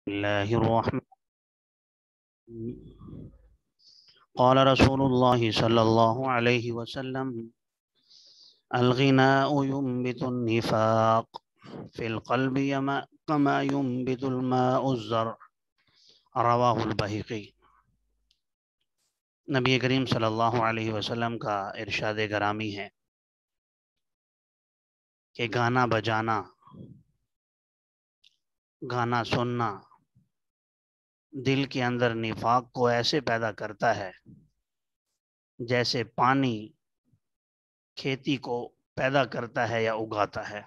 الله الرحمن قال رسول الله صلى الله عليه وسلم الغناء ينبت النفاق في القلب كما ينبت الماء الزرع رواہ البہقی۔ نبی کریم صلی اللہ علیہ وسلم کا ارشاد گرامی ہے کہ گانا بجانا، گانا سننا دل کے اندر نفاق کو ایسے پیدا کرتا ہے جیسے پانی کھیتی کو پیدا کرتا ہے یا اگاتا ہے۔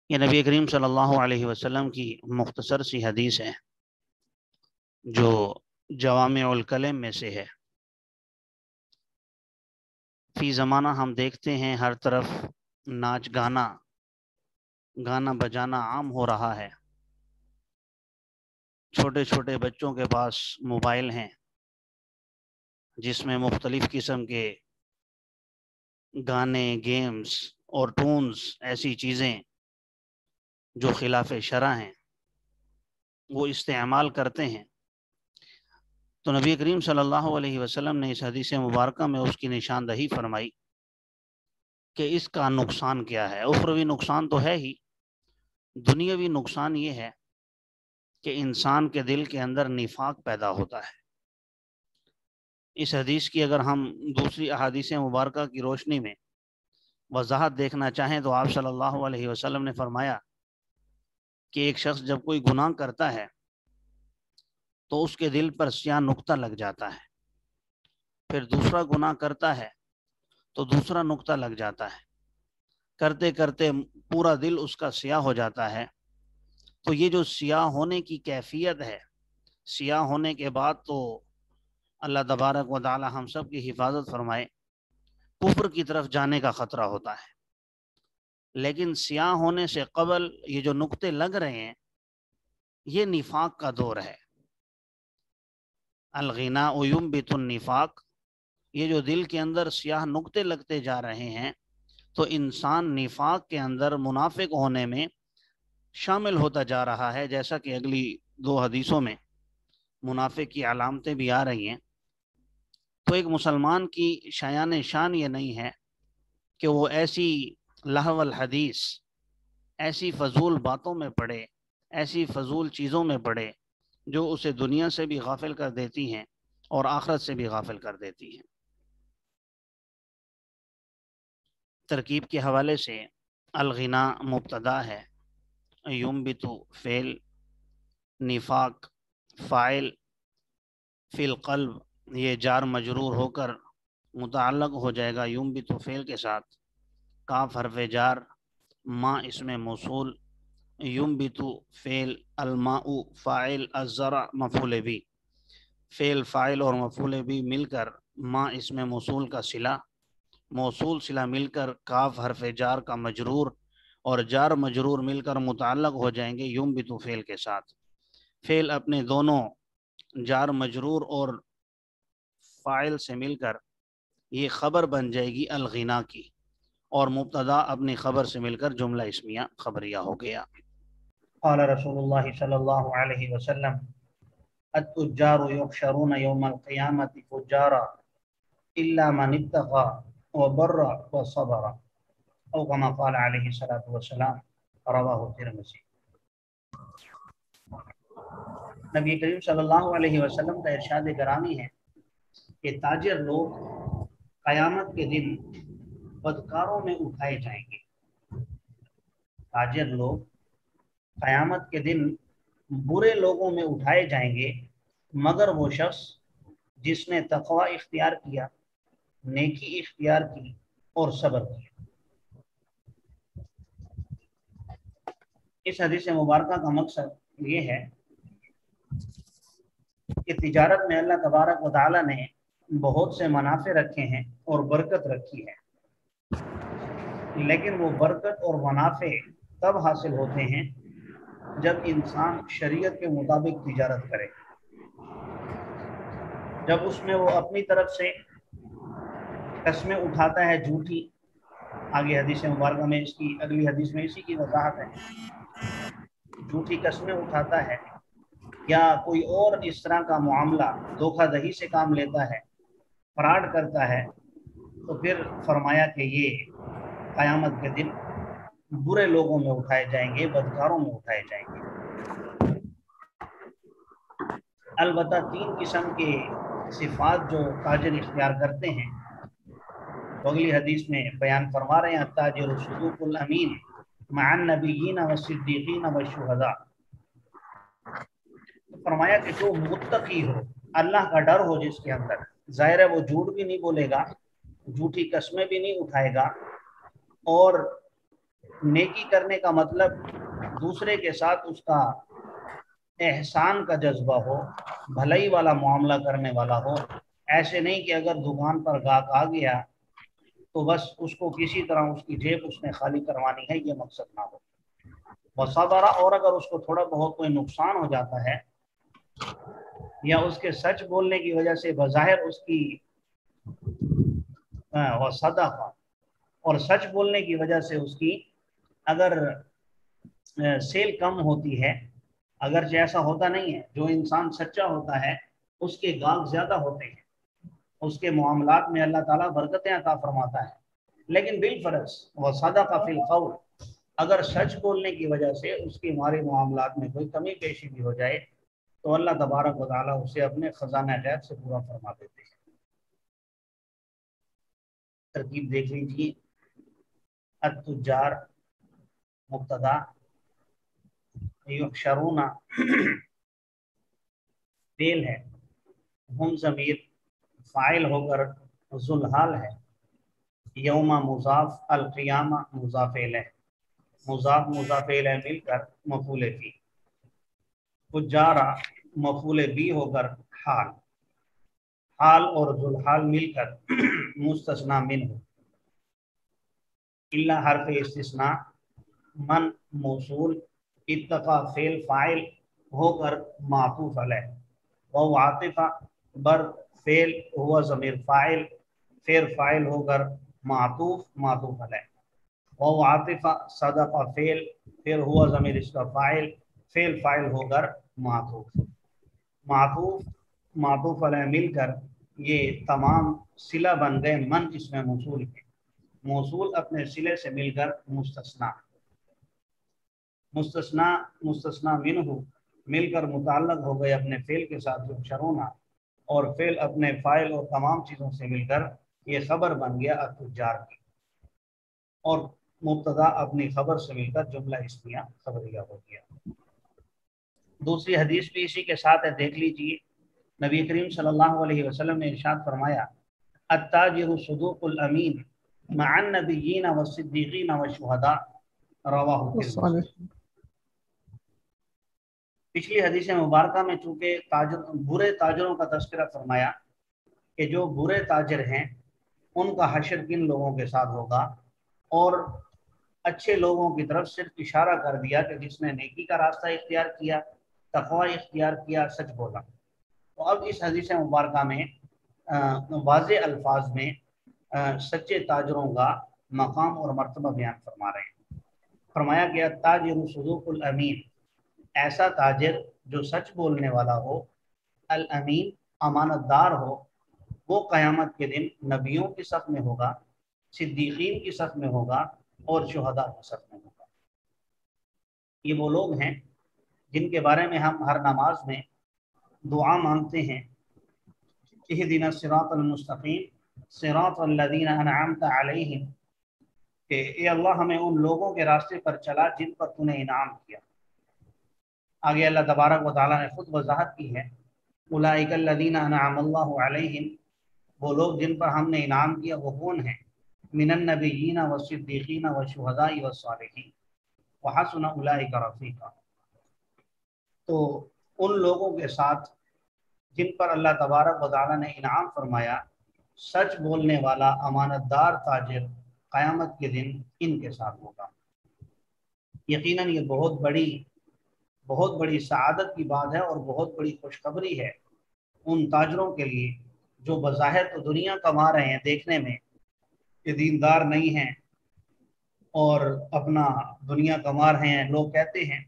یہ نبی کریم صلی اللہ علیہ وسلم کی مختصر سی حدیث ہے جو جوامع الکلم میں سے ہے۔ فی زمانہ ہم دیکھتے ہیں ہر طرف ناچ گانا بجانا عام ہو رہا ہے۔ چھوٹے چھوٹے بچوں کے پاس موبائل ہیں جس میں مختلف قسم کے گانے، گیمز اور ٹونز، ایسی چیزیں جو خلاف شرع ہیں وہ استعمال کرتے ہیں۔ تو نبی کریم صلی اللہ علیہ وسلم نے اس حدیث مبارکہ میں اس کی نشاندہی فرمائی کہ اس کا نقصان کیا ہے۔ اخروی نقصان تو ہے ہی، دنیاوی نقصان یہ ہے کہ انسان کے دل کے اندر نفاق پیدا ہوتا ہے۔ اس حدیث کی اگر ہم دوسری احادیث مبارکہ کی روشنی میں وضاحت دیکھنا چاہیں تو آپ صلی اللہ علیہ وسلم نے فرمایا کہ ایک شخص جب کوئی گناہ کرتا ہے تو اس کے دل پر سیاہ نقطہ لگ جاتا ہے، پھر دوسرا گناہ کرتا ہے تو دوسرا نقطہ لگ جاتا ہے، کرتے کرتے پورا دل اس کا سیاہ ہو جاتا ہے۔ تو یہ جو سیاہ ہونے کی کیفیت ہے، سیاہ ہونے کے بعد تو اللہ تبارک و تعالی ہم سب کی حفاظت فرمائے، کفر کی طرف جانے کا خطرہ ہوتا ہے۔ لیکن سیاہ ہونے سے قبل یہ جو نقطے لگ رہے ہیں یہ نفاق کا دور ہے۔ الغناء ينبت النفاق، یہ جو دل کے اندر سیاہ نقطے لگتے جا رہے ہیں تو انسان نفاق کے اندر منافق ہونے میں شامل ہوتا جا رہا ہے، جیسا کہ اگلی دو حدیثوں میں منافق کی علامتیں بھی آ رہی ہیں۔ تو ایک مسلمان کی شایان شان یہ نہیں ہے کہ وہ ایسی لہو الحدیث، ایسی فضول باتوں میں پڑے، ایسی فضول چیزوں میں پڑے جو اسے دنیا سے بھی غافل کر دیتی ہیں اور آخرت سے بھی غافل کر دیتی ہیں۔ ترکیب کے حوالے سے الغنا مبتدا ہے، ینبت فعل، نفاق فاعل، فی القلب یہ جار مجرور ہو کر متعلق ہو جائے گا ینبت فعل کے ساتھ، کاف حرف جار، ما اسم موصول، ینبت فعل، الماء فاعل، الزرع مفعول بھی، فعل فاعل اور مفعول بھی مل کر ما اسم موصول کا صلہ، موصول صلہ مل کر کاف حرف جار کا مجرور اور جار مجرور مل کر متعلق ہو جائیں گے ینبت فعل کے ساتھ۔ فعل اپنے دونوں جار مجرور اور فاعل سے مل کر یہ خبر بن جائے گی الغنا کی، اور مبتدا اپنی خبر سے مل کر جملہ اسمیہ خبریہ ہو گیا۔ قال رسول اللہ صلی اللہ علیہ وسلم التجار یحشرون یوم القیامت فجارا الا من اتقى وبر وصبر او كما قال علیہ الصلوۃ والسلام رواہ الترمذی۔ نبی کریم صلی اللہ علیہ وسلم کا ارشاد گرامی ہے کہ تاجر لوگ قیامت کے دن بدکاروں میں اٹھائے جائیں گے۔ تاجر لوگ قیامت کے دن برے لوگوں میں اٹھائے جائیں گے، مگر وہ شخص جس نے تقوی اختیار کیا، نیکی اختیار کی اور صبر کیا۔ اس حدیث مبارکہ کا مقصد یہ ہے کہ تجارت میں اللہ تبارک و تعالی نے بہت سے منافع رکھے ہیں اور برکت رکھی ہے، لیکن وہ برکت اور منافع تب حاصل ہوتے ہیں جب انسان شریعت کے مطابق تجارت کرے، جب اس میں وہ اپنی طرف سے قسمیں اٹھاتا ہے جھوٹی۔ آگے حدیث مبارکہ میں اس کی اگلی حدیث میں اسی کی وضاحت ہے جھوٹی قسمیں اٹھاتا ہے یا کوئی اور اس طرح کا معاملہ دھوکہ دہی سے کام لیتا ہے، فراڈ کرتا ہے، تو پھر فرمایا کہ یہ قیامت کے دن برے لوگوں میں اٹھائے جائیں گے، بدکاروں میں اٹھائے جائیں گے۔ البتہ 3 قسم کے صفات جو تاجر اختیار کرتے ہیں تو اگلی حدیث میں بیان فرما رہے ہیں، التاجر صدوق الامین مع النبیین والصدیقین والشہداء۔ فرمایا کہ جو متقی ہو، اللہ کا ڈر ہو جس کے اندر، ظاہر ہے وہ جھوٹ بھی نہیں بولے گا، جھوٹی قسمیں بھی نہیں اٹھائے گا، اور نیکی کرنے کا مطلب دوسرے کے ساتھ اس کا احسان کا جذبہ ہو، بھلائی والا معاملہ کرنے والا ہو۔ ایسے نہیں کہ اگر دکان پر گاہک آ گیا تو بس اس کو کسی طرح اس کی جیب اس نے خالی کروانی ہے، یہ مقصد نہ ہو۔ وصبر، اور اگر اس کو تھوڑا بہت کوئی نقصان ہو جاتا ہے یا اس کے سچ بولنے کی وجہ سے بظاہر اس کی وصدق، اور سچ بولنے کی وجہ سے اس کی اگر سیل کم ہوتی ہے، اگرچہ ایسا ہوتا نہیں ہے، جو انسان سچا ہوتا ہے اس کے گاہک زیادہ ہوتے ہیں، اس کے معاملات میں اللہ تعالیٰ برکتیں عطا فرماتا ہے، لیکن بالفرض وصدق فی القول، اگر سچ بولنے کی وجہ سے اس کی ہمارے معاملات میں کوئی کمی بیشی بھی ہو جائے تو اللہ تبارک و تعالیٰ اسے اپنے خزانہ غیب سے پورا فرما دیتے ہیں۔ ترکیب دیکھ لیجیے، التجار مبتدا، یحشرون فعل ہے، ہم ضمیر فاعل ہو کر ذوالحال ہے، یوم مضاف، القیامہ مضاف الیہ، مضاف مضاف الیہ مل کر مفعول فی، فجارہ مفعول بی ہو کر حال، حال اور ذوالحال مل کر مستثنی منہ، الا حرف استثناء، من موصول، اتقا فعل فاعل ہو کر معطوف علیہ، وہ عاطفہ بر فعل ہوا ضمیر فاعل، پھر فاعل ہو کر معطوف علیہ، وہ عاطفہ صدق فعل، پھر ہوا ضمیر اس کا فاعل، فعل فاعل ہو کر معطوف علیہ مل کر یہ تمام صلہ بن گئے، من اس میں موصول ہے، موصول اپنے صلے سے مل کر مستثنی منہ مل کر متعلق ہو گئے اپنے فعل کے ساتھ یحشرون، اور فعل اپنے فاعل اور تمام چیزوں سے مل کر یہ خبر بن گیا التجار کی، اور مبتدا اپنی خبر سے مل کر جملہ اسمیہ خبریہ ہو گیا۔ دوسری حدیث بھی اسی کے ساتھ ہے، دیکھ لیجئے، نبی کریم صلی اللہ علیہ وسلم نے ارشاد فرمایا، التاجر صدوق الامین مع النبیین والصدیقین والشہداء، رواہ ترمذی۔ پچھلی حدیث مبارکہ میں چونکہ برے تاجروں کا تذکرہ فرمایا کہ جو برے تاجر ہیں ان کا حشر کن لوگوں کے ساتھ ہوگا، اور اچھے لوگوں کی طرف صرف اشارہ کر دیا کہ جس نے نیکی کا راستہ اختیار کیا، تقوی اختیار کیا، سچ بولا۔ تو اب اس حدیث مبارکہ میں واضح الفاظ میں سچے تاجروں کا مقام اور مرتبہ بیان فرما رہے ہیں۔ فرمایا گیا تاجر صدوق الامین، ایسا تاجر جو سچ بولنے والا ہو، الامین امانت دار ہو، وہ قیامت کے دن نبیوں کی صف میں ہوگا، صدیقین کی صف میں ہوگا، اور شہداء کی صف میں ہوگا۔ یہ وہ لوگ ہیں جن کے بارے میں ہم ہر نماز میں دعا مانگتے ہیں، اہدنا الصراط المستقیم صراط الذین انعمت علیہم، کہ اے اللہ ہمیں ان لوگوں کے راستے پر چلا جن پر تو نے انعام کیا۔ آگے اللہ تبارک و تعالیٰ نے خود وضاحت کی ہے، اولئک الذین انعم اللہ علیہم، وہ لوگ جن پر ہم نے انعام کیا وہ کون ہیں؟ من النبیین والصدیقین والشہداء والصالحین وحسن اولئک رفیقا، تو ان لوگوں کے ساتھ جن پر اللہ تبارک و تعالیٰ نے انعام فرمایا، سچ بولنے والا امانت دار تاجر قیامت کے دن ان کے ساتھ ہوگا۔ یقیناً یہ بہت بڑی سعادت کی بات ہے اور بہت بڑی خوشخبری ہے ان تاجروں کے لیے جو بظاہر تو دنیا کما رہے ہیں، دیکھنے میں کہ دیندار نہیں ہیں اور اپنا دنیا کما رہے ہیں، لوگ کہتے ہیں،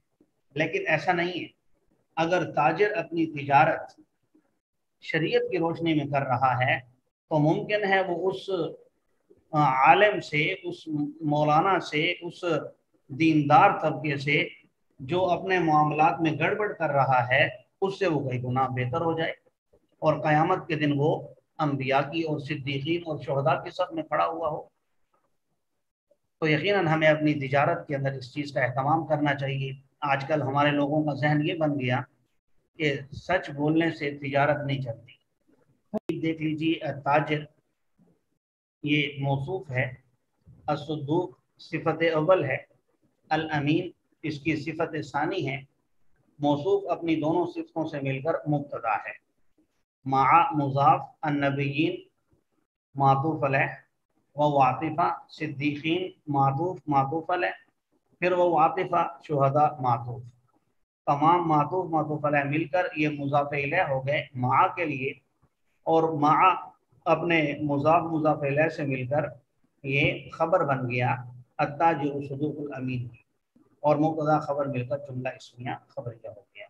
لیکن ایسا نہیں ہے. اگر تاجر اپنی تجارت شریعت کی روشنی میں کر رہا ہے تو ممکن ہے وہ اس عالم سے، اس مولانا سے، اس دیندار طبقے سے جو اپنے معاملات میں گڑبڑ کر رہا ہے، اس سے وہ کئی گنا بہتر ہو جائے، اور قیامت کے دن وہ انبیاء کی اور صدیقین اور شہداء کی صف میں کھڑا ہوا ہو. تو یقیناً ہمیں اپنی تجارت کے اندر اس چیز کا اہتمام کرنا چاہیے. آج کل ہمارے لوگوں کا ذہن یہ بن گیا کہ سچ بولنے سے تجارت نہیں چلتی. دیکھ لیجیے تاجر یہ موصوف ہے، الصدوق صفت اول ہے، الامین اس کی صفت ثانی ہے. موصوف اپنی دونوں صفتوں سے مل کر مبتدا ہے. مع مضاف النبیین معطوف علیہ، و عاطفہ صدیقین معطوف علیہ، پھر وہ عاطفہ شہداء معطوف. تمام معطوف علیہ مل کر یہ مضاف الیہ ہو گئے مع کے لیے، اور مع اپنے مضاف الیہ سے مل کر یہ خبر بن گیا التاجر صدوق الامین، اور مبتدا خبر مل کر جملہ اسمیہ خبریہ ہو گیا.